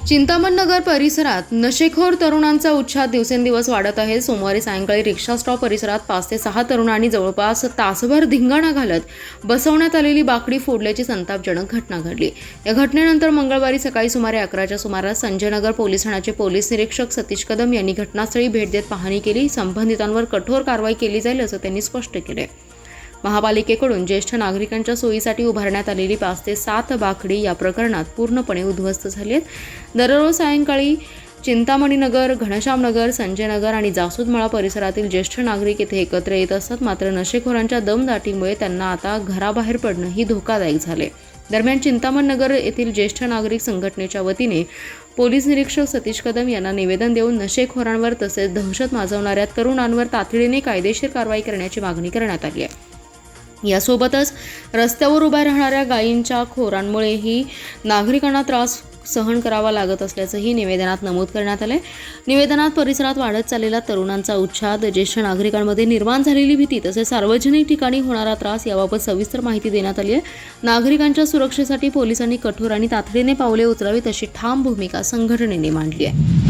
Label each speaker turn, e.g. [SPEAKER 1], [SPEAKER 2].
[SPEAKER 1] चिंतामण नगर परिसरात नशेखोर तरुणांचा उच्छाद दिवसेंदिवस वाढत आहे। सोमवारी सायंकाळी रिक्षा स्टॉप परिसरात 5 ते 6 तरुणांनी जवळपास तासभर धिंगाणा घालत बसवण्यात आलेली बाकडी फोडल्याची संतापजनक घटना घडली। या घटनेनंतर मंगळवारी सकाळी सुमारे 11च्या सुमारास संजय नगर पोलीस ठाण्याचे पोलीस निरीक्षक सतीश कदम यांनी घटनास्थळी भेट देत पाहणी केली। संबंधितांवर कठोर कारवाई केली जाईल असं त्यांनी स्पष्ट केले। महापालिकेकडून ज्येष्ठ नागरिकांच्या सोयीसाठी उभारण्यात आलेली 5 ते 7 बाकडी या प्रकरणात पूर्णपणे उद्ध्वस्त झाली आहेत। दररोज सायंकाळी चिंतामणी नगर, घनश्याम नगर, संजय नगर आणि जासूदमळा परिसरातील ज्येष्ठ नागरिक येथे एकत्र येत असतात। मात्र नशेखोरांच्या दमदाटीमुळे त्यांना आता घराबाहेर पडणंही धोकादायक झाले। दरम्यान चिंतामण नगर येथील ज्येष्ठ नागरिक संघटनेच्या वतीने पोलीस निरीक्षक सतीश कदम यांना निवेदन देऊन नशेखोरांवर तसेच दहशत माजवणाऱ्या तरुणांवर तातडीने कायदेशीर कारवाई करण्याची मागणी करण्यात आली आहे। यासोबतच रस्त्यावर उभ्या राहणाऱ्या गायींच्या खोरांमुळेही नागरिकांना त्रास सहन करावा लागत असल्याचंही निवेदनात नमूद करण्यात आले। निवेदनात परिसरात वाढत चाललेला तरुणांचा उच्छाद, ज्येष्ठ नागरिकांमध्ये निर्माण झालेली भीती तसेच सार्वजनिक ठिकाणी होणारा त्रास याबाबत सविस्तर माहिती देण्यात आली आहे। नागरिकांच्या सुरक्षेसाठी पोलिसांनी कठोर आणि तातडीने पावले उचलावीत अशी ठाम भूमिका संघटनेने मांडली आहे।